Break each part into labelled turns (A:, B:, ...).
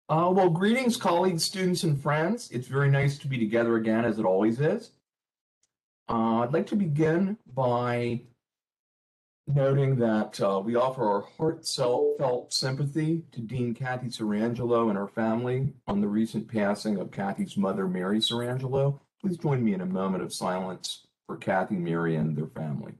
A: Well, greetings, colleagues, students, and friends. It's very nice to be together again, as it always is. I'd like to begin by noting that we offer our heartfelt sympathy to Dean Kathy Sarangelo and her family on the recent passing of Kathy's mother, Mary Sarangelo. Please join me in a moment of silence for Kathy, Mary, and their family.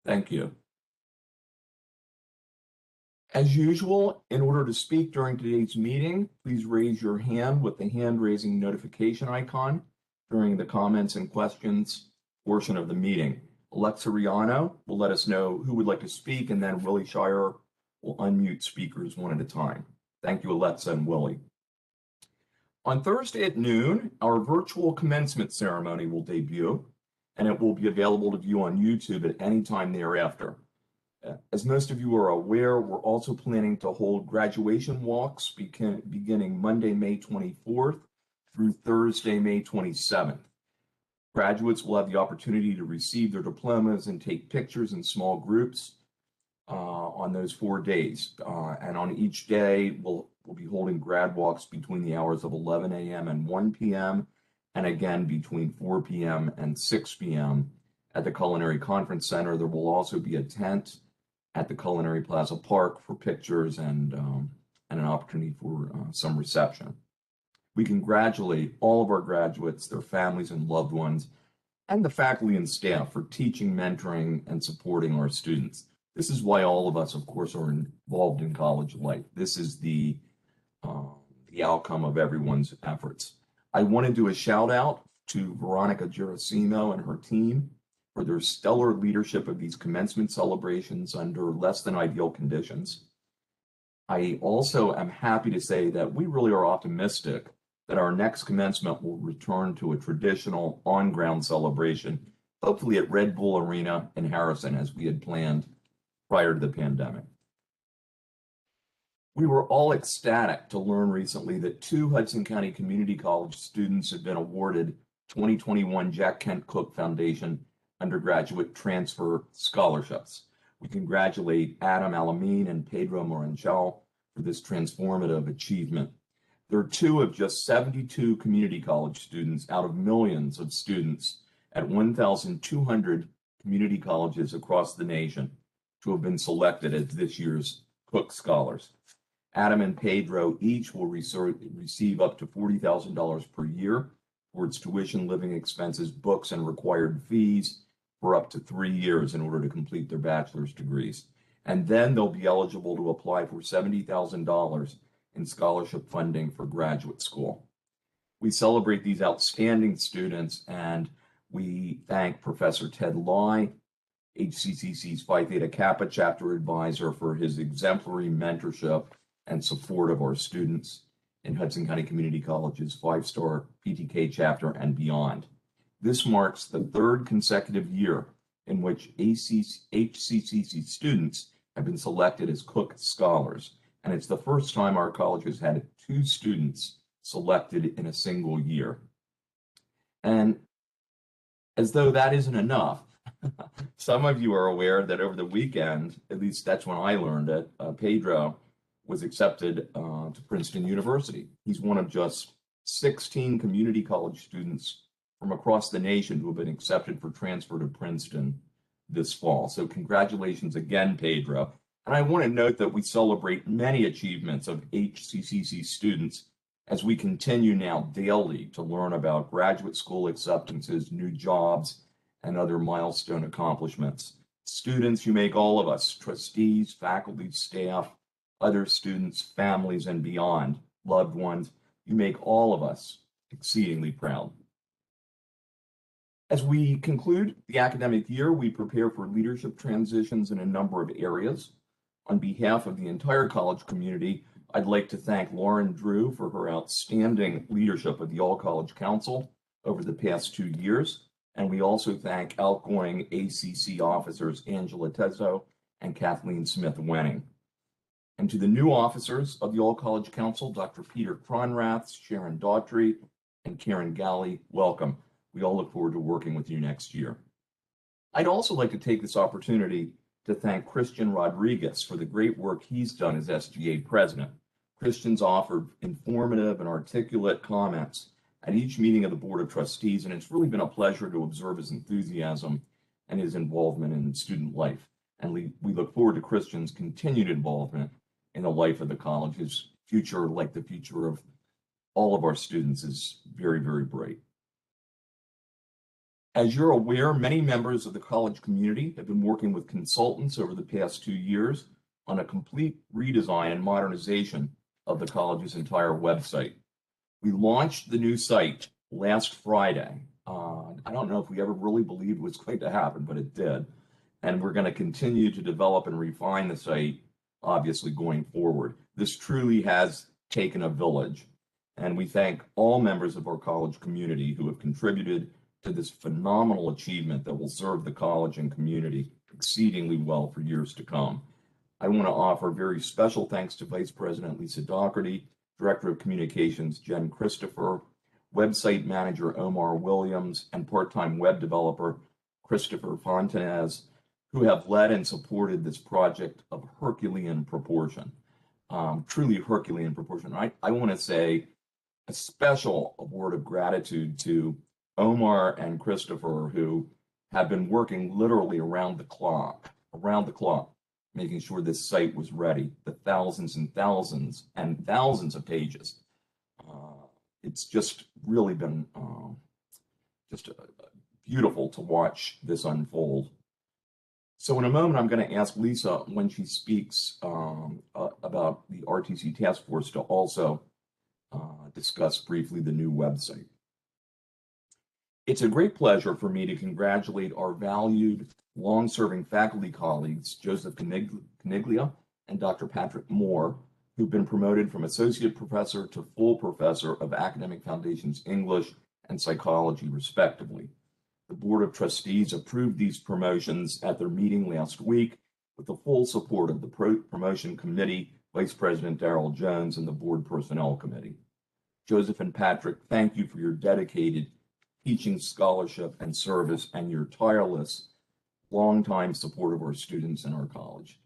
A: Thank you. As usual, in order to speak during today's meeting, please raise your hand with the hand raising notification icon during the comments and questions portion of the meeting. Alexa Riano will let us know who would like to speak, and then Willie Shire will unmute speakers one at a time. Thank you, Alexa and Willie. On Thursday at noon, our virtual commencement ceremony will debut, and it will be available to view on YouTube at any time thereafter. As most of you are aware, we're also planning to hold graduation walks beginning Monday, May 24th through Thursday, May 27th. Graduates will have the opportunity to receive their diplomas and take pictures in small groups on those 4 days. And on each day, we'll be holding grad walks between the hours of 11 a.m. and 1 p.m. and again between 4 p.m. and 6 p.m. at the Culinary Conference Center. There will also be a tent at the Culinary Plaza Park for pictures and an opportunity for some reception. We congratulate all of our graduates, their families and loved ones, and the faculty and staff for teaching, mentoring, and supporting our students. This is why all of us, of course, are involved in college life. This is the outcome of everyone's efforts. I want to do a shout out to Veronica Gerasimo and her team for their stellar leadership of these commencement celebrations under less than ideal conditions. I also am happy to say that we really are optimistic that our next commencement will return to a traditional on-ground celebration, hopefully at Red Bull Arena in Harrison, as we had planned prior to the pandemic. We were all ecstatic to learn recently that 2 Hudson County Community College students have been awarded 2021 Jack Kent Cooke Foundation undergraduate transfer scholarships. We congratulate Adam Alameen and Pedro Moranchal for this transformative achievement. They're 2 of just 72 community college students out of millions of students at 1,200 community colleges across the nation to have been selected as this year's Cooke Scholars. Adam and Pedro each will receive up to $40,000 per year towards tuition, living expenses, books, and required fees for up to 3 years in order to complete their bachelor's degrees. And then they'll be eligible to apply for $70,000 in scholarship funding for graduate school. We celebrate these outstanding students, and we thank Professor Ted Lai, HCCC's Phi Theta Kappa chapter advisor, for his exemplary mentorship and support of our students in Hudson County Community College's 5-star PTK chapter and beyond. This marks the 3rd consecutive year in which HCCC students have been selected as Cooke Scholars, and it's the first time our college has had 2 students selected in a single year. And as though that isn't enough, some of you are aware that over the weekend, at least that's when I learned it, Pedro was accepted to Princeton University. He's one of just 16 community college students from across the nation who have been accepted for transfer to Princeton this fall. So congratulations again, Pedro. And I want to note that we celebrate many achievements of HCCC students as we continue now daily to learn about graduate school acceptances, new jobs, and other milestone accomplishments. Students, you make all of us, trustees, faculty, staff, other students, families, and beyond, loved ones, you make all of us exceedingly proud. As we conclude the academic year, we prepare for leadership transitions in a number of areas. On behalf of the entire college community, I'd like to thank Lauren Drew for her outstanding leadership of the All-College Council over the past 2 years. And we also thank outgoing ACC officers Angela Tezzo and Kathleen Smith-Wenning. And to the new officers of the All-College Council, Dr. Peter Cronrath, Sharon Daughtry, and Karen Galley, welcome. We all look forward to working with you next year. I'd also like to take this opportunity to thank Christian Rodriguez for the great work he's done as SGA president. Christian's offered informative and articulate comments at each meeting of the Board of Trustees, and it's really been a pleasure to observe his enthusiasm and his involvement in student life. And we look forward to Christian's continued involvement in the life of the college. His future, like the future of all of our students, is very, very bright. As you're aware, many members of the college community have been working with consultants over the past 2 years on a complete redesign and modernization of the college's entire website. We launched the new site last Friday. I don't know if we ever really believed it was going to happen, but it did. And we're going to continue to develop and refine the site, obviously, going forward. This truly has taken a village, and we thank all members of our college community who have contributed to this phenomenal achievement that will serve the college and community exceedingly well for years to come. I want to offer very special thanks to Vice President Lisa Doherty, Director of Communications Jen Christopher, Website Manager Omar Williams, and part-time web developer Christopher Fontanez, who have led and supported this project of Herculean proportion, truly Herculean proportion. I want to say a special word of gratitude to Omar and Christopher, who have been working literally around the clock, making sure this site was ready, the thousands and thousands of pages. It's just really been just beautiful to watch this unfold. So in a moment, I'm going to ask Lisa, when she speaks about the RTC Task Force, to also discuss briefly the new website. It's a great pleasure for me to congratulate our valued, long-serving faculty colleagues, Joseph Caniglia and Dr. Patrick Moore, who've been promoted from Associate Professor to Full Professor of Academic Foundations English and Psychology, respectively. The Board of Trustees approved these promotions at their meeting last week with the full support of the Promotion Committee, Vice President Darrell Jones, and the Board Personnel Committee. Joseph and Patrick, thank you for your dedicated teaching, scholarship, and service, and your tireless, longtime support of our students and our college.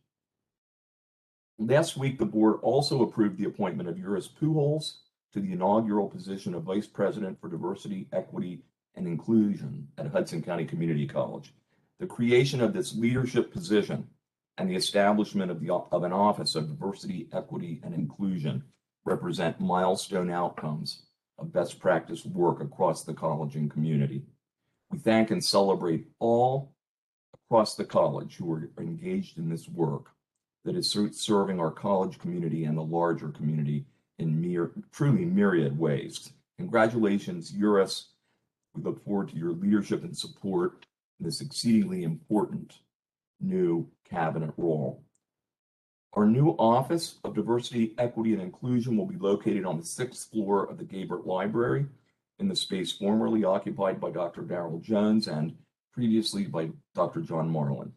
A: Last week, the board also approved the appointment of Uris Pujols to the inaugural position of Vice President for Diversity, Equity, and Inclusion at Hudson County Community College. The creation of this leadership position and the establishment of an Office of Diversity, Equity, and Inclusion represent milestone outcomes of best practice work across the college and community. We thank and celebrate all across the college who are engaged in this work that is serving our college community and the larger community in truly myriad ways. Congratulations, Uris. We look forward to your leadership and support in this exceedingly important new cabinet role. Our new Office of Diversity, Equity, and Inclusion will be located on the 6th floor of the Gabert Library in the space formerly occupied by Dr. Darrell Jones and previously by Dr. John Marlin.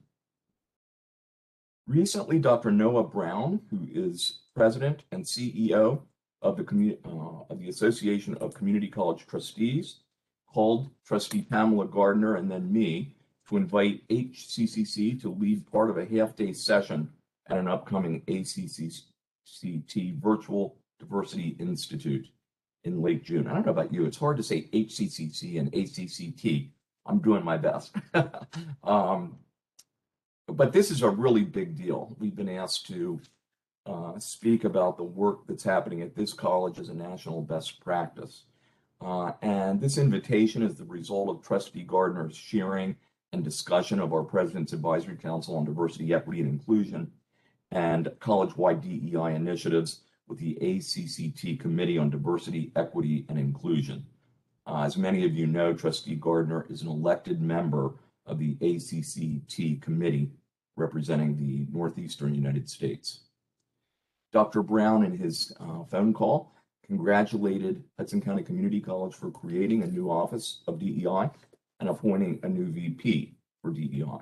A: Recently, Dr. Noah Brown, who is President and CEO of the Association of Community College Trustees, called Trustee Pamela Gardner and then me to invite HCCC to lead part of a half-day session at an upcoming ACCCT Virtual Diversity Institute in late June. I don't know about you, it's hard to say HCCC and ACCT. I'm doing my best. But this is a really big deal. We've been asked to speak about the work that's happening at this college as a national best practice. And this invitation is the result of Trustee Gardner's sharing and discussion of our President's Advisory Council on Diversity, Equity, and Inclusion and college-wide DEI initiatives with the ACCT Committee on Diversity, Equity, and Inclusion. As many of you know, Trustee Gardner is an elected member of the ACCT Committee representing the Northeastern United States. Dr. Brown, in his phone call, congratulated Hudson County Community College for creating a new Office of DEI and appointing a new VP for DEI.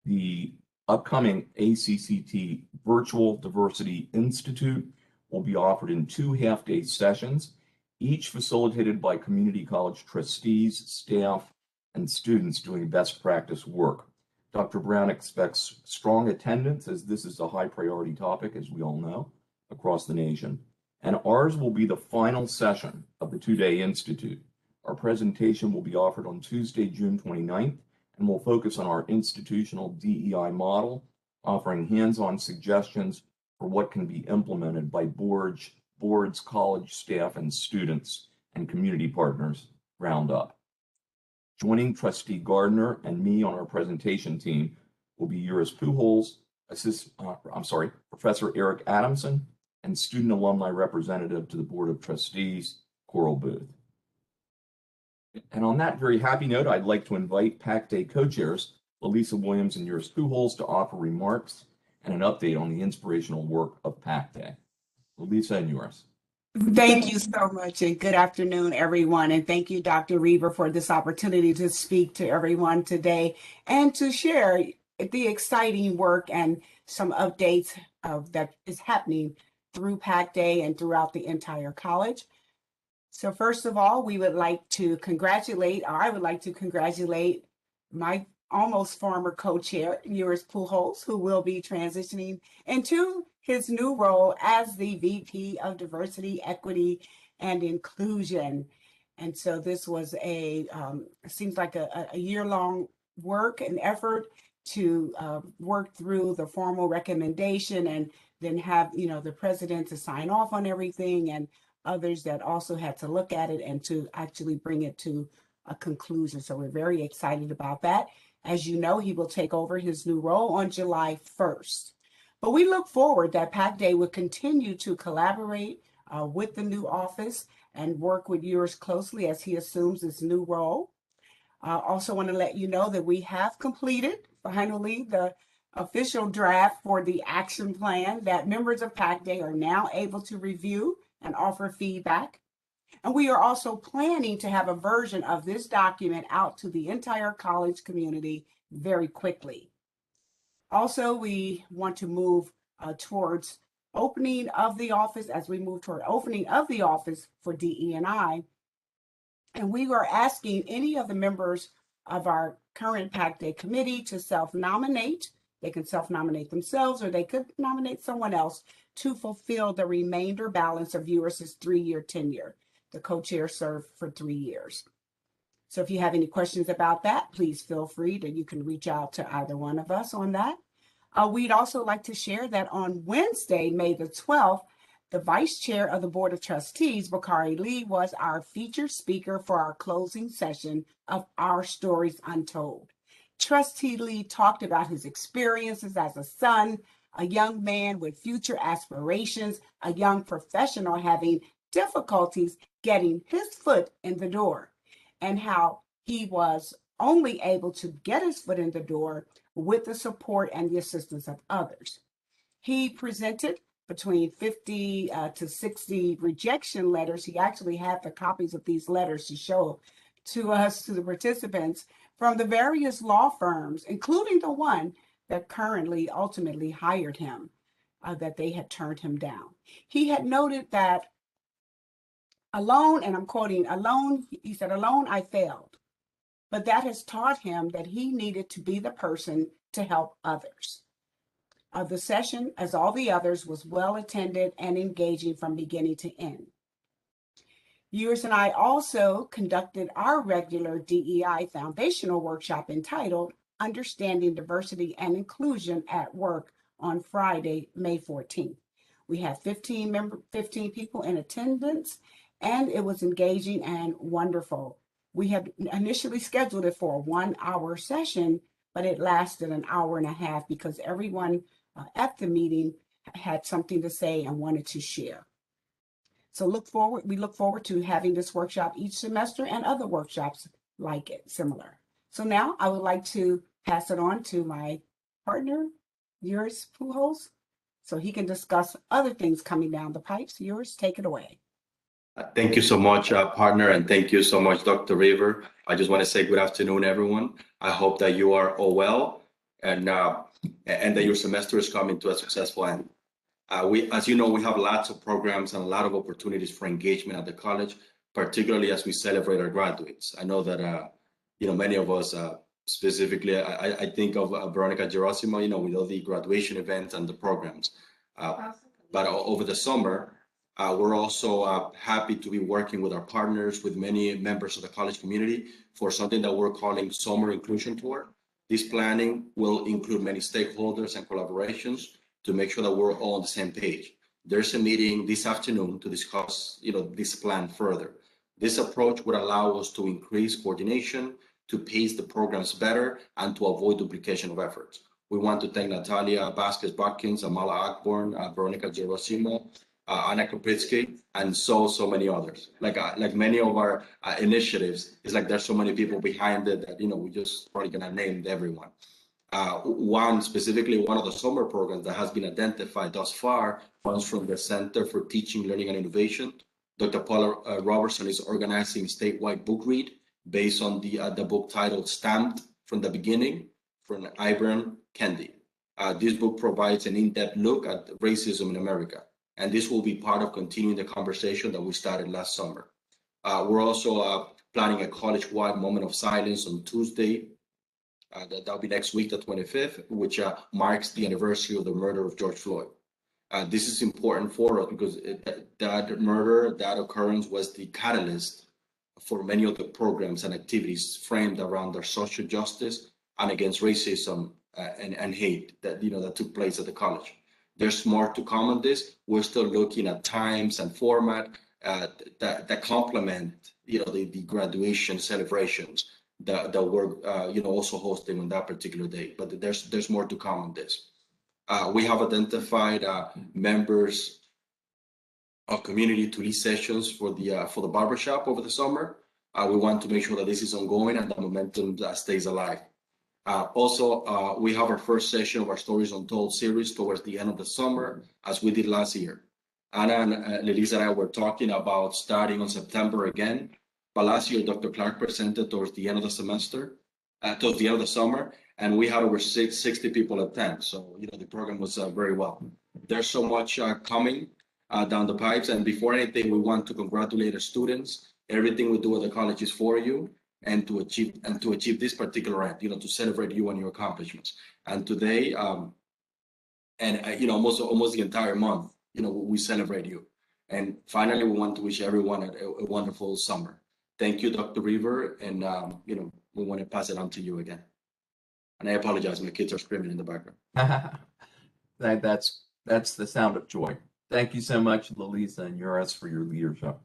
A: The upcoming ACCT Virtual Diversity Institute will be offered in 2 half-day sessions, each facilitated by community college trustees, staff, and students doing best practice work. Dr. Brown expects strong attendance, as this is a high priority topic, as we all know, across the nation. And ours will be the final session of the two-day institute. Our presentation will be offered on Tuesday, June 29th, and will focus on our institutional DEI model, offering hands-on suggestions for what can be implemented by boards, college staff, and students, and community partners ground up. Joining Trustee Gardner and me on our presentation team will be Uris Pujols, Professor Eric Adamson, and student alumni representative to the Board of Trustees, Coral Booth. And on that very happy note, I'd like to invite PAC Day co-chairs, Elisa Williams and Uris Pujols, to offer remarks and an update on the inspirational work of PAC Day. Elisa and Uris.
B: Thank you so much, and good afternoon, everyone. And thank you, Dr. Reaver, for this opportunity to speak to everyone today and to share the exciting work and some updates that is happening through PAC Day and throughout the entire college. So first of all, I would like to congratulate my almost former co-chair, Uris Pujols, who will be transitioning into his new role as the VP of Diversity, Equity, and Inclusion. And so this was seems like a year-long work and effort to work through the formal recommendation and then have, the president to sign off on everything and others that also had to look at it and to actually bring it to a conclusion. So we're very excited about that. As you know, he will take over his new role on July 1st. But we look forward that PAC Day will continue to collaborate with the new office and work with Uris closely as he assumes his new role. I also want to let you know that we have completed finally the official draft for the action plan that members of PAC Day are now able to review and offer feedback. And we are also planning to have a version of this document out to the entire college community very quickly. Also, we want to move towards opening of the office as we move toward opening of the office for DE&I. And we are asking any of the members of our current PAC Day committee to self-nominate. They can self-nominate themselves or they could nominate someone else to fulfill the remainder balance of Uris's 3-year tenure. The co-chair served for 3 years. So if you have any questions about that, please feel free you can reach out to either one of us on that. We'd also like to share that on Wednesday, May the 12th, the Vice Chair of the Board of Trustees, Bakari Lee, was our featured speaker for our closing session of Our Stories Untold. Trustee Lee talked about his experiences as a son, a young man with future aspirations, a young professional having difficulties getting his foot in the door, and how he was only able to get his foot in the door with the support and the assistance of others. He presented between 50 to 60 rejection letters. He actually had the copies of these letters to show to us, to the participants, from the various law firms, including the one that currently ultimately hired him, that they had turned him down. He had noted that alone, and I'm quoting, he said, alone I failed, but that has taught him that he needed to be the person to help others. The session, as all the others, was well attended and engaging from beginning to end. Uris and I also conducted our regular DEI foundational workshop entitled Understanding Diversity and Inclusion at Work on Friday, May 14th. We had 15 people in attendance, and it was engaging and wonderful. We had initially scheduled it for a 1-hour session, but it lasted an hour and a half because everyone at the meeting had something to say and wanted to share. So we look forward to having this workshop each semester and other workshops like it, similar. So now I would like to pass it on to my partner, Uris Pujols, so he can discuss other things coming down the pipes. Uris, take it away.
C: Thank you so much, partner, and thank you so much, Dr. Reaver. I just want to say good afternoon, everyone. I hope that you are all well and that your semester is coming to a successful end. As you know, we have lots of programs and a lot of opportunities for engagement at the college. particularly as we celebrate our graduates. I know that, many of us, specifically, I think of Veronica Gerosimo, with all the graduation events and the programs. But over the summer, we're also happy to be working with our partners, with many members of the college community for something that we're calling Summer Inclusion Tour. This planning will include many stakeholders and collaborations to make sure that we're all on the same page. There's a meeting this afternoon to discuss, this plan further. This approach would allow us to increase coordination, to pace the programs better, and to avoid duplication of efforts. We want to thank Natalia Vasquez-Watkins, Amala Akborn, Veronica Gerosimo, Anna Kopitsky, and so many others. Like many of our initiatives, it's like there's so many people behind it that, we just probably gonna name everyone. One of the summer programs that has been identified thus far comes from the Center for Teaching, Learning, and Innovation. Dr. Paula Robertson is organizing statewide book read based on the book titled Stamped from the Beginning from Ibram Kendi. This book provides an in-depth look at racism in America, and this will be part of continuing the conversation that we started last summer. We're also planning a college-wide moment of silence on Tuesday. That'll be next week, the 25th, which marks the anniversary of the murder of George Floyd. This is important for us because that occurrence was the catalyst for many of the programs and activities framed around our social justice and against racism and hate that took place at the college. There's more to come on this. We're still looking at times and format that complement the graduation celebrations that we're also hosting on that particular day. But there's more to come on this. We have identified members of community to lead sessions for the barbershop over the summer. We want to make sure that this is ongoing and the momentum stays alive. Also, we have our first session of our Stories Untold series towards the end of the summer, as we did last year. Anna and Lelisa and I were talking about starting on September again, but last year Dr. Clark presented towards the end of the semester, towards the end of the summer, and we had over 60 people attend. So, the program was very well. There's so much coming down the pipes, and before anything, we want to congratulate our students. Everything we do at the college is for you, and to achieve this particular end, to celebrate you and your accomplishments. And today, almost the entire month, we celebrate you. And finally, we want to wish everyone a wonderful summer. Thank you, Dr. Reaver, and we want to pass it on to you again. And I apologize, my kids are screaming in the background.
A: That's the sound of joy. Thank you so much, Lelisa and Uris, for your leadership.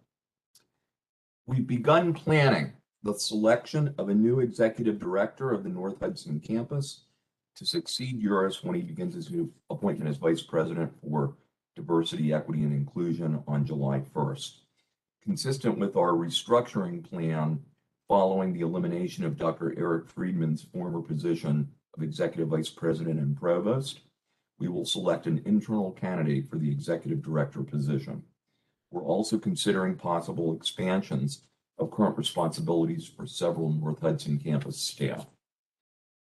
A: We've begun planning the selection of a new executive director of the North Hudson campus to succeed Uris when he begins his new appointment as vice president for diversity, equity, and inclusion on July 1st. Consistent with our restructuring plan following the elimination of Dr. Eric Friedman's former position of executive vice president and provost, we will select an internal candidate for the executive director position. We're also considering possible expansions of current responsibilities for several North Hudson campus staff.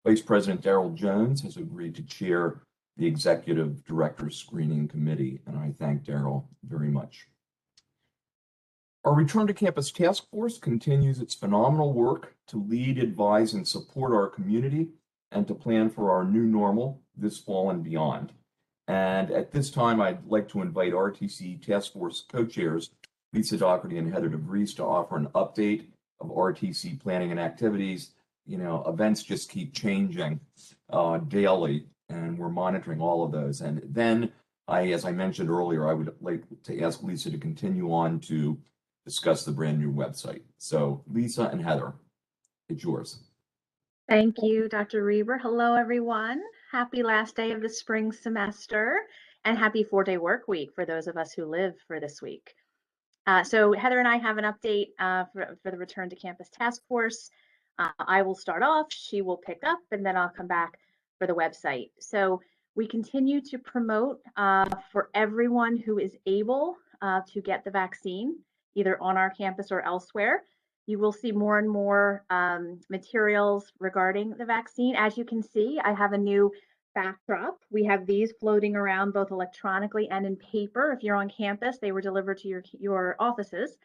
A: Vice President Darrell Jones has agreed to chair the Executive Director Screening Committee, and I thank Darrell very much. Our Return to Campus Task Force continues its phenomenal work to lead, advise, and support our community and to plan for our new normal this fall and beyond. And at this time, I'd like to invite RTC Task Force co-chairs Lisa Doherty and Heather DeVries to offer an update of RTC planning and activities. Events just keep changing daily, and we're monitoring all of those. And then, as I mentioned earlier, I would like to ask Lisa to continue on to discuss the brand new website. So Lisa and Heather, it's yours.
D: Thank you, Dr. Reaver. Hello, everyone. Happy last day of the spring semester and happy 4-day work week for those of us who live for this week. So Heather and I have an update for the Return to Campus Task Force. I will start off, she will pick up, and then I'll come back for the website. So we continue to promote for everyone who is able to get the vaccine, either on our campus or elsewhere. You will see more and more materials regarding the vaccine. As you can see, I have a new backdrop. We have these floating around both electronically and in paper. If you're on campus, they were delivered to your offices.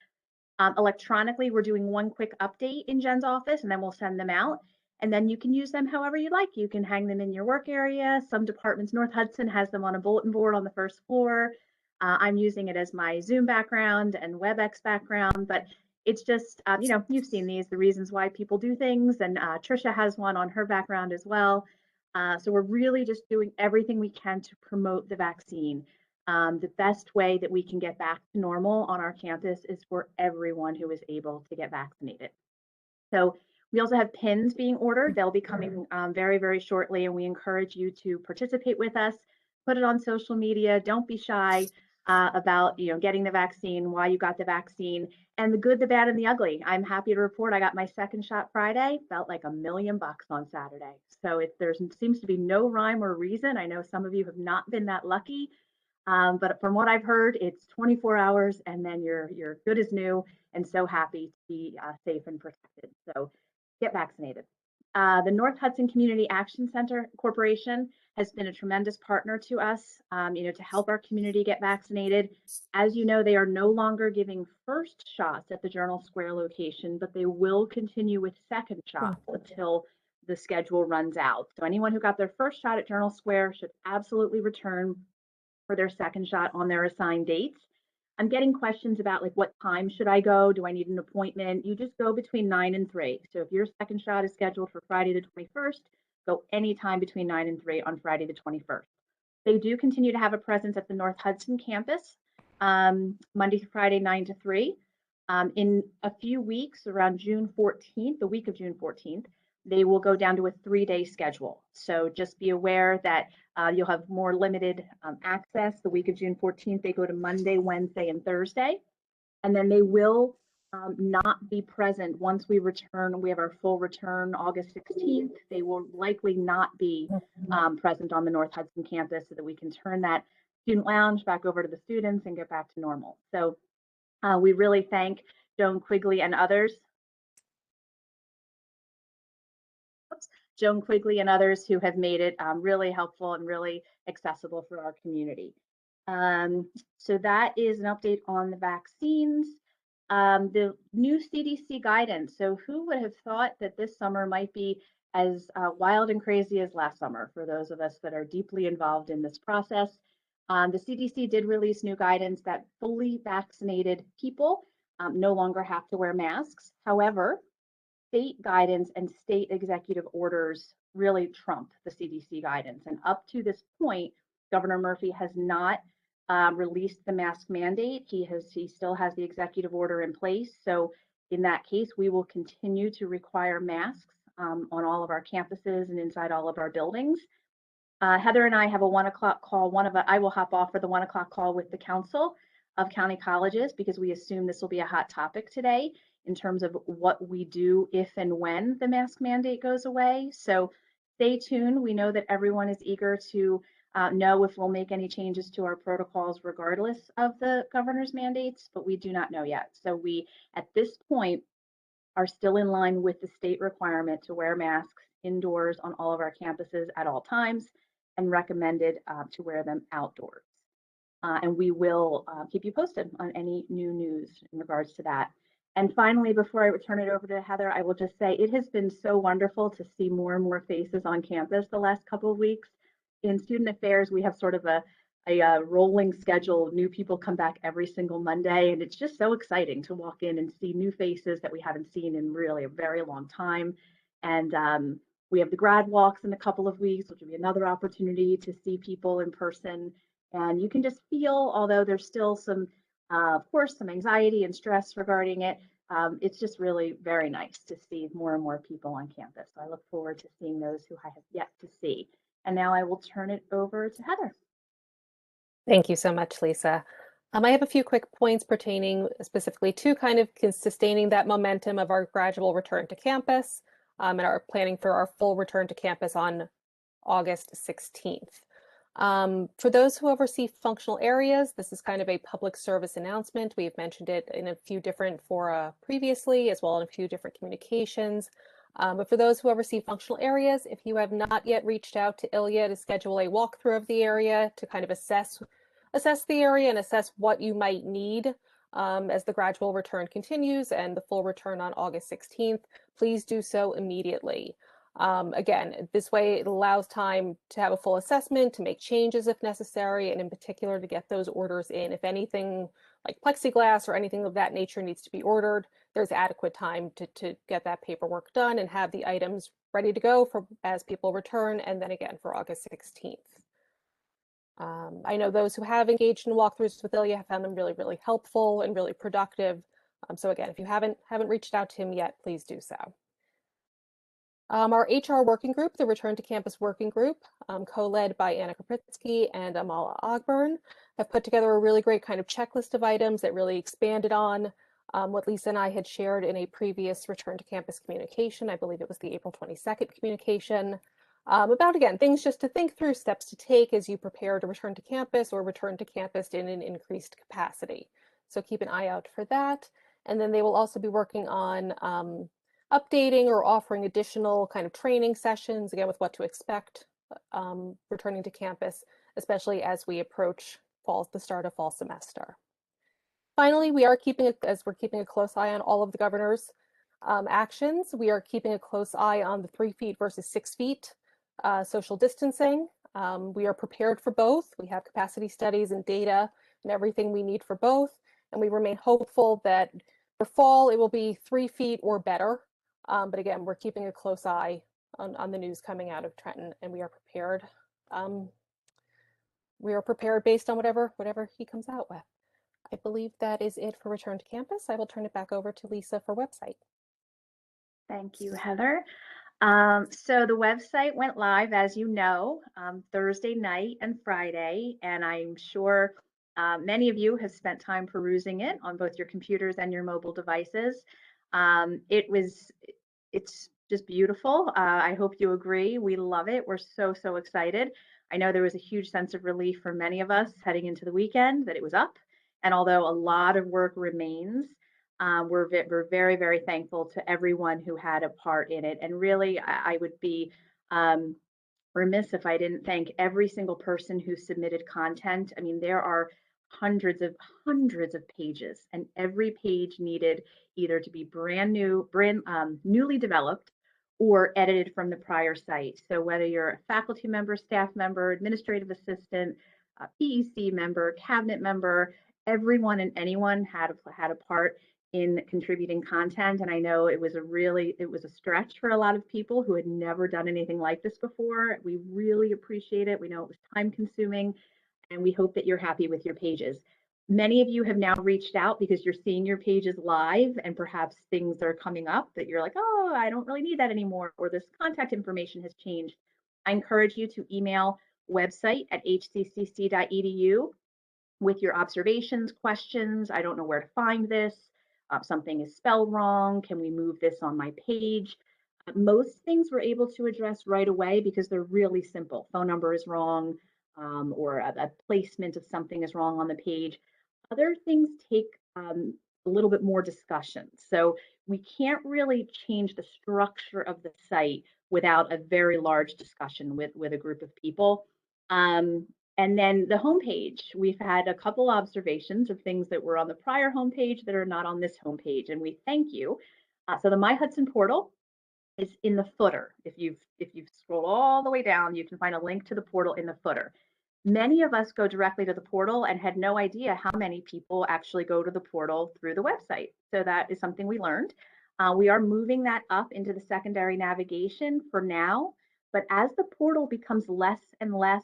D: Electronically, we're doing one quick update in Jen's office, and then we'll send them out. And then you can use them however you like. You can hang them in your work area. Some departments, North Hudson has them on a bulletin board on the first floor. I'm using it as my Zoom background and WebEx background, but it's just, you've seen these, the reasons why people do things, and Trisha has one on her background as well. So we're really just doing everything we can to promote the vaccine. The best way that we can get back to normal on our campus is for everyone who is able to get vaccinated. So we also have pins being ordered. They'll be coming very, very shortly, and we encourage you to participate with us. Put it on social media. Don't be shy about getting the vaccine, why you got the vaccine, and the good, the bad, and the ugly. I'm happy to report I got my second shot Friday. Felt like $1 million on Saturday. So there seems to be no rhyme or reason. I know some of you have not been that lucky. But from what I've heard, it's 24 hours and then you're good as new, and so happy to be safe and protected. So get vaccinated. The North Hudson Community Action Center Corporation has been a tremendous partner to us, to help our community get vaccinated. As you know, they are no longer giving first shots at the Journal Square location, but they will continue with second shots until the schedule runs out. So anyone who got their first shot at Journal Square should absolutely return for their second shot on their assigned dates. I'm getting questions about what time should I go? Do I need an appointment? You just go between 9 and 3. So if your second shot is scheduled for Friday the 21st, go anytime between 9 and 3 on Friday the 21st. They do continue to have a presence at the North Hudson campus, Monday through Friday, 9 to 3. In a few weeks, around June 14th, the week of June 14th, they will go down to a 3-day schedule. So just be aware that you'll have more limited access. The week of June 14th, they go to Monday, Wednesday, and Thursday. And then they will not be present once we return. We have our full return August 16th. They will likely not be present on the North Hudson campus, so that we can turn that student lounge back over to the students and get back to normal. So we really thank Joan Quigley and others. Joan Quigley and others who have made it really helpful and really accessible for our community. So that is an update on the vaccines. The new CDC guidance. So who would have thought that this summer might be as wild and crazy as last summer for those of us that are deeply involved in this process? The CDC did release new guidance that fully vaccinated people no longer have to wear masks. However, state guidance and state executive orders really trump the CDC guidance. And up to this point, Governor Murphy has not released the mask mandate. He still has the executive order in place. So in that case, we will continue to require masks on all of our campuses and inside all of our buildings. Heather and I have a 1 o'clock call. I will hop off for the 1 o'clock call with the Council of County Colleges, because we assume this will be a hot topic today in terms of what we do if and when the mask mandate goes away. So stay tuned. We know that everyone is eager to know if we'll make any changes to our protocols regardless of the governor's mandates, but we do not know yet. So we, at this point, are still in line with the state requirement to wear masks indoors on all of our campuses at all times, and recommended to wear them outdoors. And we will keep you posted on any new news in regards to that. And finally, before I turn it over to Heather, I will just say it has been so wonderful to see more and more faces on campus the last couple of weeks. In student affairs, we have sort of a rolling schedule. New people come back every single Monday, and it's just so exciting to walk in and see new faces that we haven't seen in really a very long time. And we have the grad walks in a couple of weeks, which will be another opportunity to see people in person. And you can just feel, although there's still some, of course, some anxiety and stress regarding it, it's just really very nice to see more and more people on campus. So I look forward to seeing those who I have yet to see. And now I will turn it over to Heather.
E: Thank you so much, Lisa. I have a few quick points pertaining specifically to kind of sustaining that momentum of our gradual return to campus and our planning for our full return to campus on August 16th. For those who oversee functional areas, this is kind of a public service announcement. We've mentioned it in a few different fora previously, as well as in a few different communications. But for those who oversee functional areas, if you have not yet reached out to Ilya to schedule a walkthrough of the area to kind of assess the area and assess what you might need as the gradual return continues and the full return on August 16th, please do so immediately. Again, this way it allows time to have a full assessment, to make changes if necessary, and in particular to get those orders in. If anything like plexiglass or anything of that nature needs to be ordered, there's adequate time to get that paperwork done and have the items ready to go for as people return, and then again for August 16th. I know those who have engaged in walkthroughs with Ilya have found them really, really helpful and really productive. So again, if you haven't reached out to him yet, please do so. Our HR working group, the Return to Campus Working Group, co-led by Anna Kapritsky and Amala Ogburn, have put together a really great kind of checklist of items that really expanded on what Lisa and I had shared in a previous Return to Campus communication. I believe it was the April 22nd communication. About, again, things just to think through, steps to take as you prepare to return to campus or return to campus in an increased capacity. So keep an eye out for that. And then they will also be working on updating or offering additional kind of training sessions, again, with what to expect returning to campus, especially as we approach the start of fall semester. Finally, as we're keeping a close eye on all of the governor's actions, we are keeping a close eye on the 3 feet versus 6 feet social distancing. We are prepared for both. We have capacity studies and data and everything we need for both. And we remain hopeful that for fall, it will be 3 feet or better. But again, we're keeping a close eye on the news coming out of Trenton, and we are prepared. We are prepared based on whatever he comes out with. I believe that is it for Return to Campus. I will turn it back over to Lisa for website.
D: Thank you, Heather. So the website went live, as you know, Thursday night and Friday, and I'm sure many of you have spent time perusing it on both your computers and your mobile devices. It's just beautiful. I hope you agree. We love it. We're so excited. I know there was a huge sense of relief for many of us heading into the weekend that it was up. And although a lot of work remains, we're very thankful to everyone who had a part in it. And really, I would be remiss if I didn't thank every single person who submitted content. I mean, there are hundreds of pages, and every page needed either to be newly developed or edited from the prior site. So whether you're a faculty member, staff member, administrative assistant, PEC member, cabinet member, everyone and anyone had a part in contributing content. And I know it was a stretch for a lot of people who had never done anything like this before. We really appreciate it. We know it was time consuming, and we hope that you're happy with your pages. Many of you have now reached out because you're seeing your pages live, and perhaps things are coming up that you're like, oh, I don't really need that anymore, or this contact information has changed. I encourage you to email website@hccc.edu with your observations, questions. I don't know where to find this. Something is spelled wrong. Can we move this on my page? Most things we're able to address right away because they're really simple. Phone number is wrong, or a placement of something is wrong on the page. Other things take a little bit more discussion. So we can't really change the structure of the site without a very large discussion with a group of people. And then the homepage, we've had a couple observations of things that were on the prior homepage that are not on this homepage, and we thank you. So the My Hudson portal is in the footer. If you've scrolled all the way down, you can find a link to the portal in the footer. Many of us go directly to the portal and had no idea how many people actually go to the portal through the website. So that is something we learned. We are moving that up into the secondary navigation for now, but as the portal becomes less and less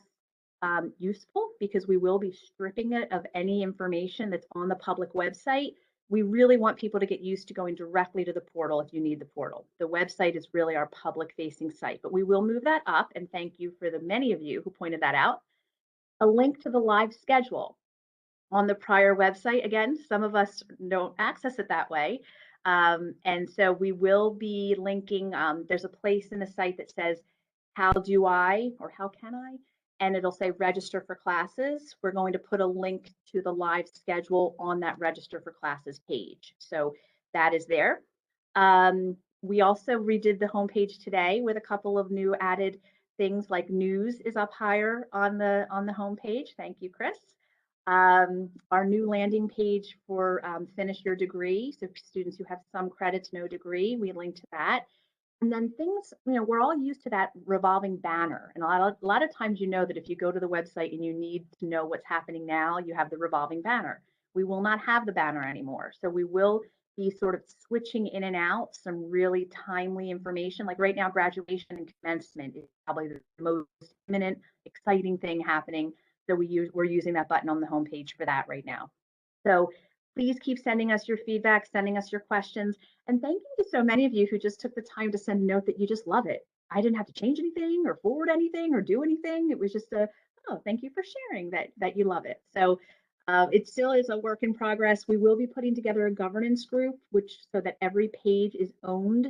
D: useful, because we will be stripping it of any information that's on the public website, we really want people to get used to going directly to the portal if you need the portal. The website is really our public facing site, but we will move that up, and thank you for the many of you who pointed that out. A link to the live schedule on the prior website. Again, some of us don't access it that way. And so we will be linking, there's a place in the site that says, how do I, or how can I? And it'll say register for classes. We're going to put a link to the live schedule on that register for classes page. So that is there. We also redid the homepage today with a couple of new added things, like news is up higher on the homepage. Thank you, Chris. Our new landing page for finish your degree. So for students who have some credits, no degree, we link to that. And then things, we're all used to that revolving banner. And a lot of times, that if you go to the website and you need to know what's happening now, you have the revolving banner. We will not have the banner anymore. So we will be sort of switching in and out some really timely information. Like right now, graduation and commencement is probably the most imminent, exciting thing happening. So we're using that button on the homepage for that right now. So please keep sending us your feedback, sending us your questions. And thank you to so many of you who just took the time to send a note that you just love it. I didn't have to change anything or forward anything or do anything. It was just thank you for sharing that you love it. So it still is a work in progress. We will be putting together a governance group, so that every page is owned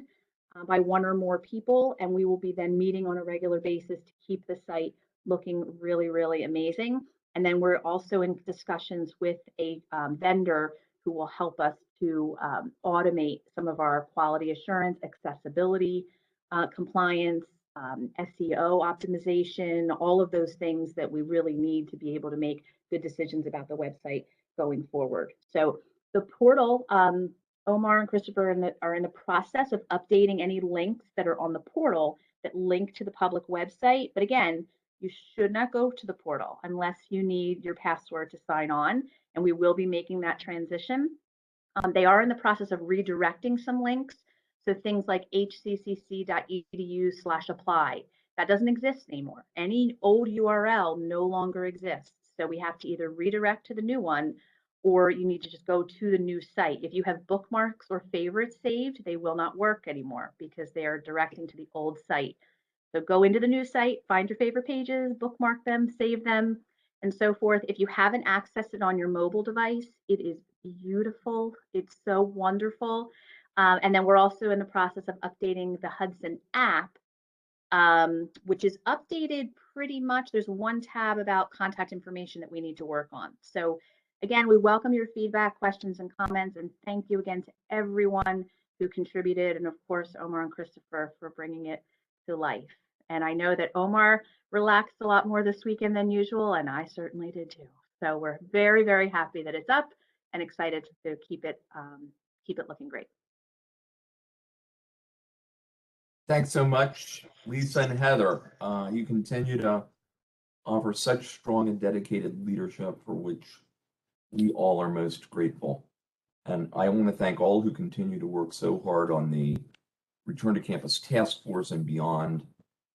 D: by one or more people. And we will be then meeting on a regular basis to keep the site looking really, really amazing. And then we're also in discussions with a vendor who will help us to automate some of our quality assurance, accessibility, compliance, SEO optimization, all of those things that we really need to be able to make good decisions about the website going forward. So the portal, Omar and Christopher are in the process of updating any links that are on the portal that link to the public website. But again, you should not go to the portal unless you need your password to sign on, and we will be making that transition. They are in the process of redirecting some links. So things like hccc.edu/apply, that doesn't exist anymore. Any old URL no longer exists. So we have to either redirect to the new one, or you need to just go to the new site. If you have bookmarks or favorites saved, they will not work anymore because they are directing to the old site. So go into the new site, find your favorite pages, bookmark them, save them, and so forth. If you haven't accessed it on your mobile device, it is beautiful. It's so wonderful. And then we're also in the process of updating the Hudson app, which is updated pretty much. There's one tab about contact information that we need to work on. So again, we welcome your feedback, questions, and comments. And thank you again to everyone who contributed. And of course, Omar and Christopher for bringing it to life. And I know that Omar relaxed a lot more this weekend than usual, and I certainly did too. So we're very, very happy that it's up and excited to keep it looking great.
A: Thanks so much, Lisa and Heather. You continue to offer such strong and dedicated leadership for which we all are most grateful. And I want to thank all who continue to work so hard on the Return to Campus Task Force and beyond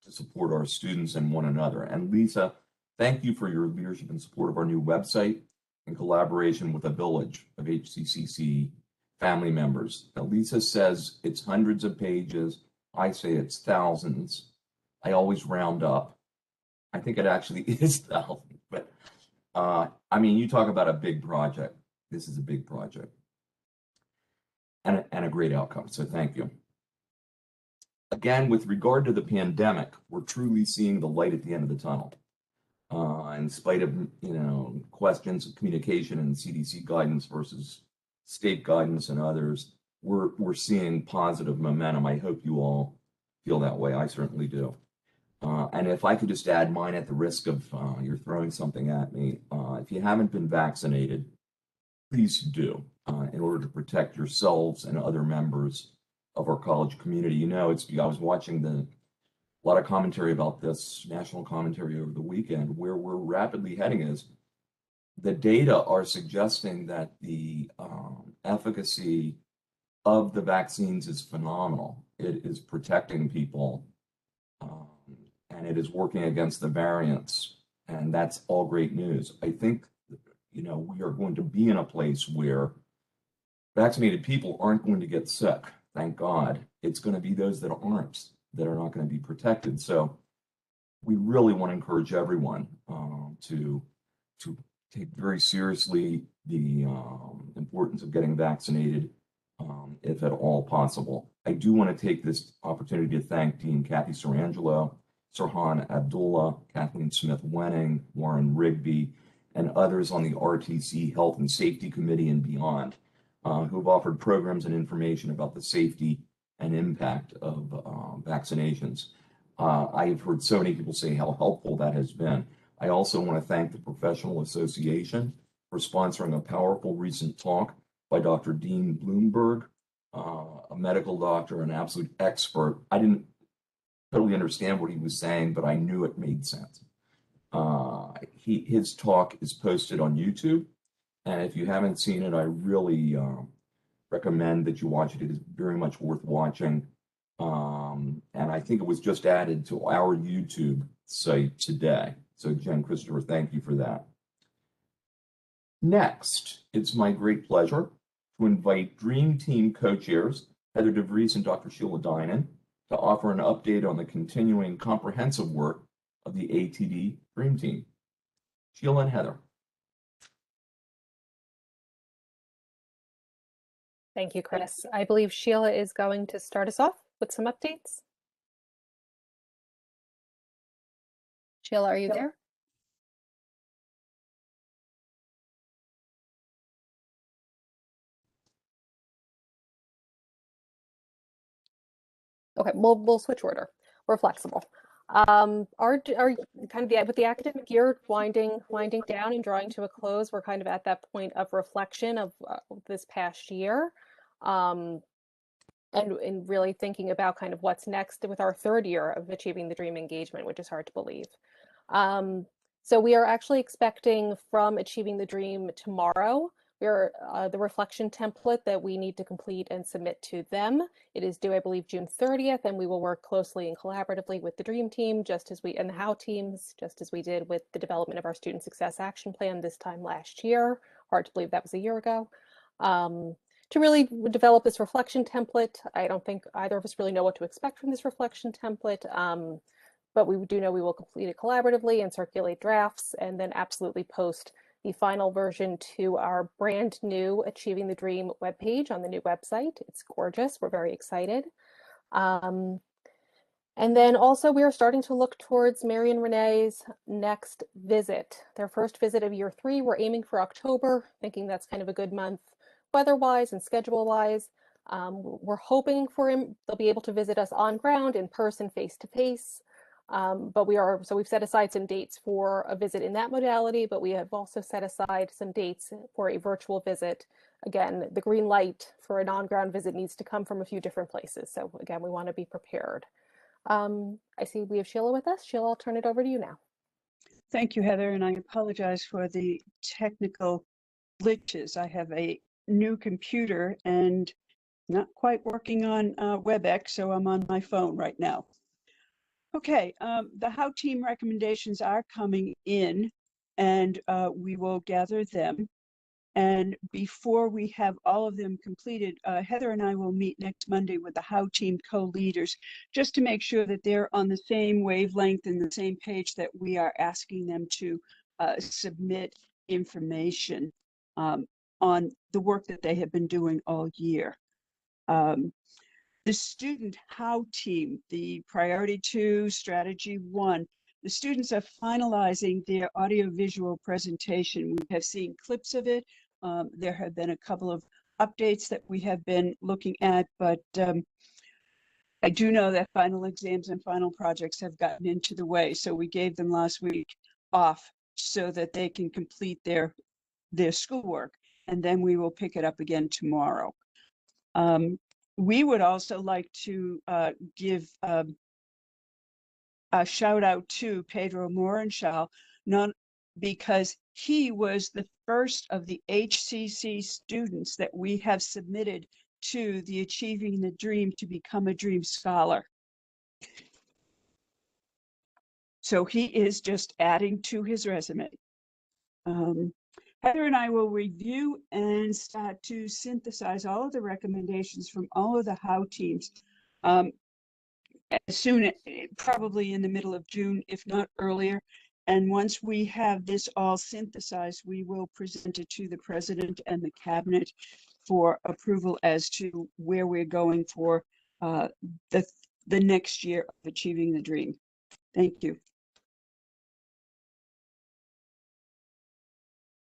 A: to support our students and one another. And Lisa, thank you for your leadership and support of our new website in collaboration with a village of HCCC family members. Now, Lisa says it's hundreds of pages. I say it's thousands. I always round up. I think it actually is thousands, but I mean, you talk about a big project. This is a big project and a great outcome. So thank you. Again, with regard to the pandemic, we're truly seeing the light at the end of the tunnel. In spite of, questions of communication and CDC guidance versus state guidance and others, we're seeing positive momentum. I hope you all feel that way. I certainly do. And if I could just add mine at the risk of you're throwing something at me, if you haven't been vaccinated, please do in order to protect yourselves and other members of our college community. I was watching a lot of commentary about this, national commentary over the weekend, where we're rapidly heading is the data are suggesting that the efficacy of the vaccines is phenomenal. It is protecting people and it is working against the variants. And that's all great news. I think, we are going to be in a place where vaccinated people aren't going to get sick. Thank God. It's going to be those that aren't that are not going to be protected. So we really want to encourage everyone to take very seriously the importance of getting vaccinated, if at all possible. I do want to take this opportunity to thank Dean Kathy Sarangelo, Sirhan Abdullah, Kathleen Smith-Wenning, Warren Rigby, and others on the RTC Health and Safety Committee and beyond, who have offered programs and information about the safety and impact of vaccinations. I've heard so many people say how helpful that has been. I also want to thank the Professional Association for sponsoring a powerful recent talk by Dr. Dean Bloomberg, a medical doctor, an absolute expert. I didn't totally understand what he was saying, but I knew it made sense. His talk is posted on YouTube, and if you haven't seen it, I really recommend that you watch it. It is very much worth watching. And I think it was just added to our YouTube site today. So Jen Christopher, thank you for that. Next, it's my great pleasure to invite Dream Team co-chairs, Heather DeVries and Dr. Sheila Dinan, to offer an update on the continuing comprehensive work of the ATD Dream Team. Sheila and Heather.
E: Thank you, Chris. I believe Sheila is going to start us off with some updates. Sheila, are you there? Okay, we'll switch order. We're flexible. Our kind of with the academic year winding down and drawing to a close, we're kind of at that point of reflection of this past year, and really thinking about kind of what's next with our third year of Achieving the Dream engagement, which is hard to believe. So we are actually expecting from Achieving the Dream tomorrow. We're the reflection template that we need to complete and submit to them. It is due, I believe, June 30th, and we will work closely and collaboratively with the Dream Team, and the HOW teams, just as we did with the development of our Student Success Action Plan this time last year. Hard to believe that was a year ago. To really develop this reflection template. I don't think either of us really know what to expect from this reflection template, but we do know we will complete it collaboratively and circulate drafts, and then absolutely post the final version to our brand new Achieving the Dream webpage on the new website. It's gorgeous. We're very excited. And then also we are starting to look towards Mary and Renee's next visit, their first visit of year 3. We're aiming for October, thinking that's kind of a good month weather-wise and schedule-wise. We're hoping they'll be able to visit us on ground, in person, face-to-face. But we've set aside some dates for a visit in that modality, but we have also set aside some dates for a virtual visit. Again, the green light for an on-ground visit needs to come from a few different places. So again, we want to be prepared. I see we have Sheila with us. Sheila, I'll turn it over to you now.
F: Thank you, Heather, and I apologize for the technical glitches. I have a new computer and not quite working on WebEx, so I'm on my phone right now. Okay, the HOW team recommendations are coming in, and we will gather them. And before we have all of them completed, Heather and I will meet next Monday with the HOW team co-leaders, just to make sure that they're on the same wavelength and the same page that we are asking them to submit information on the work that they have been doing all year. The student HOW team, the Priority 2, Strategy 1, the students are finalizing their audiovisual presentation. We have seen clips of it. There have been a couple of updates that we have been looking at, but I do know that final exams and final projects have gotten into the way. So we gave them last week off so that they can complete their schoolwork, and then we will pick it up again tomorrow. We would also like to give a shout out to Pedro Morenschau, not because he was the first of the HCC students that we have submitted to the Achieving the Dream to become a Dream Scholar. So he is just adding to his resume. Heather and I will review and start to synthesize all of the recommendations from all of the HOW teams as soon, probably in the middle of June, if not earlier. And once we have this all synthesized, we will present it to the president and the cabinet for approval as to where we're going for the next year of Achieving the Dream. Thank you.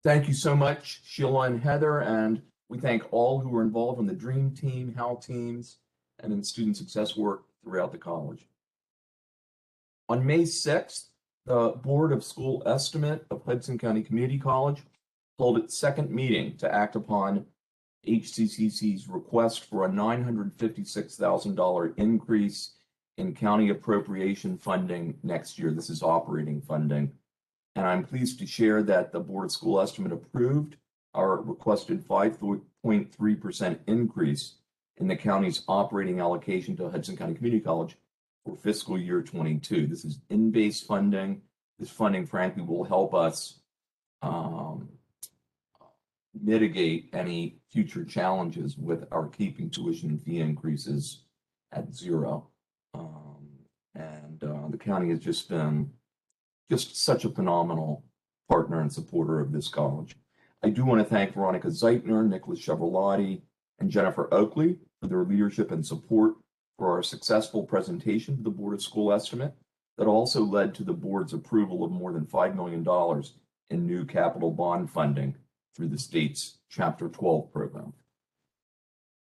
A: Thank you so much, Sheila and Heather, and we thank all who are involved in the Dream Team, HOW teams, and in student success work throughout the college. On May 6th, the Board of School Estimate of Hudson County Community College held its second meeting to act upon HCCC's request for a $956,000 increase in county appropriation funding next year. This is operating funding. And I'm pleased to share that the Board of School Estimate approved our requested 5.3% increase in the county's operating allocation to Hudson County Community College for fiscal year 22. This is in-base funding. This funding, frankly, will help us mitigate any future challenges with our keeping tuition and fee increases at zero. The county has just been such a phenomenal partner and supporter of this college. I do want to thank Veronica Zeitner, Nicholas Chevrolotti, and Jennifer Oakley for their leadership and support for our successful presentation to the Board of School Estimate that also led to the board's approval of more than $5 million in new capital bond funding through the state's Chapter 12 program.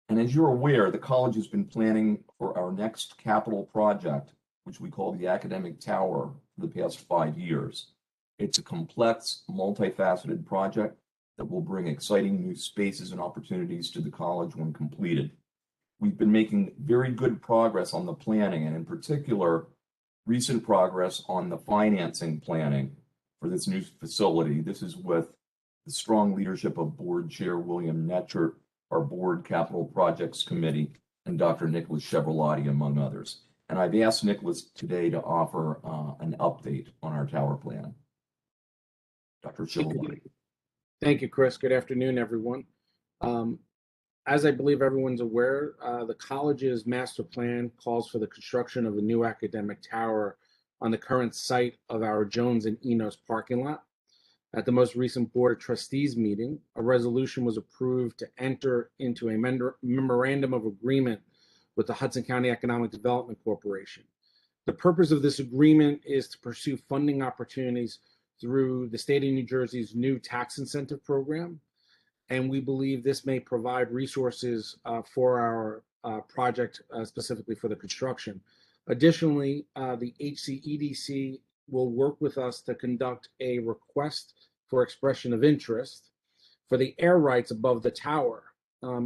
A: And as you're aware, the college has been planning for our next capital project, which we call the Academic Tower, for the past 5 years. It's a complex, multifaceted project that will bring exciting new spaces and opportunities to the college when completed. We've been making very good progress on the planning, and in particular, recent progress on the financing planning for this new facility. This is with the strong leadership of Board Chair William Netchert, our Board Capital Projects Committee, and Dr. Nicholas Chevrolotti, among others. And I've asked Nicholas today to offer an update on our tower plan. Dr. Chevrolotti.
G: Thank you, Chris. Good afternoon, everyone. As I believe everyone's aware, the college's master plan calls for the construction of a new academic tower on the current site of our Jones and Enos parking lot. At the most recent Board of Trustees meeting, a resolution was approved to enter into a memorandum of agreement with the Hudson County Economic Development Corporation. The purpose of this agreement is to pursue funding opportunities through the state of New Jersey's new tax incentive program, and we believe this may provide resources for our project, specifically for the construction. Additionally, the HCCC will work with us to conduct a request for expression of interest for the air rights above the tower.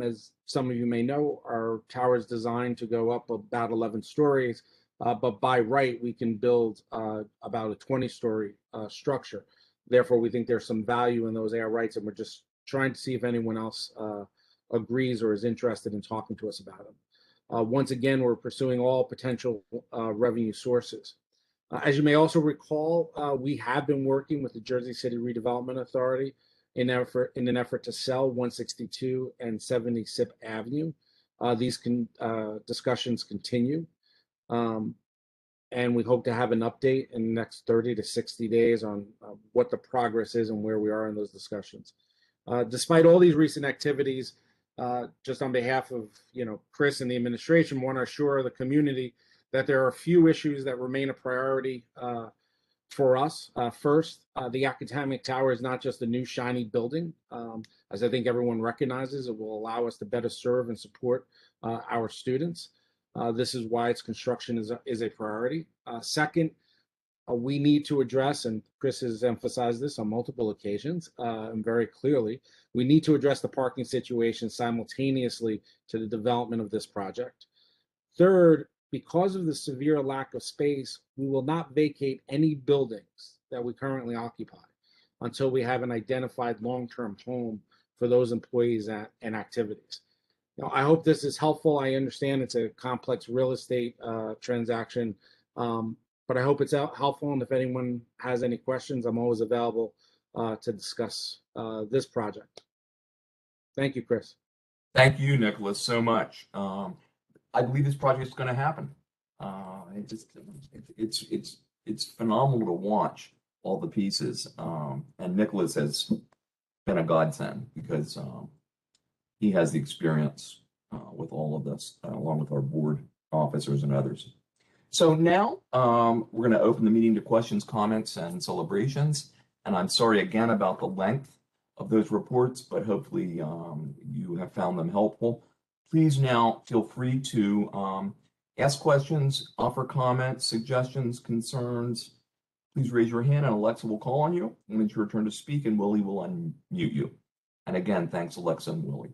G: As some of you may know, our tower is designed to go up about 11 stories, but by right, we can build about a 20-story structure. Therefore, we think there's some value in those air rights, and we're just trying to see if anyone else agrees or is interested in talking to us about them. Once again, we're pursuing all potential revenue sources. As you may also recall, we have been working with the Jersey City Redevelopment Authority in an effort to sell 162 and 70 Sip Avenue. These discussions continue, and we hope to have an update in the next 30 to 60 days on what the progress is and where we are in those discussions. Despite all these recent activities, just on behalf of Chris and the administration, want to assure the community that there are a few issues that remain a priority for us. First, the academic tower is not just a new shiny building. As I think everyone recognizes, it will allow us to better serve and support our students. This is why its construction is a priority. Second, we need to address, and Chris has emphasized this on multiple occasions and very clearly, we need to address the parking situation simultaneously to the development of this project. Third, because of the severe lack of space, we will not vacate any buildings that we currently occupy until we have an identified long-term home for those employees and activities. I hope this is helpful. I understand it's a complex real estate transaction, but I hope it's helpful. And if anyone has any questions, I'm always available to discuss this project. Thank you, Chris.
A: Thank you, Nicholas, so much. I believe this project is going to happen. It's phenomenal to watch all the pieces. And Nicholas has been a godsend because he has the experience with all of this, along with our board officers and others. So now we're going to open the meeting to questions, comments, and celebrations. And I'm sorry again about the length of those reports, but hopefully you have found them helpful. Please now feel free to ask questions, offer comments, suggestions, concerns, Please raise your hand and Alexa will call on you when it's your turn to speak, and Willie will unmute you. And again, thanks Alexa and Willie.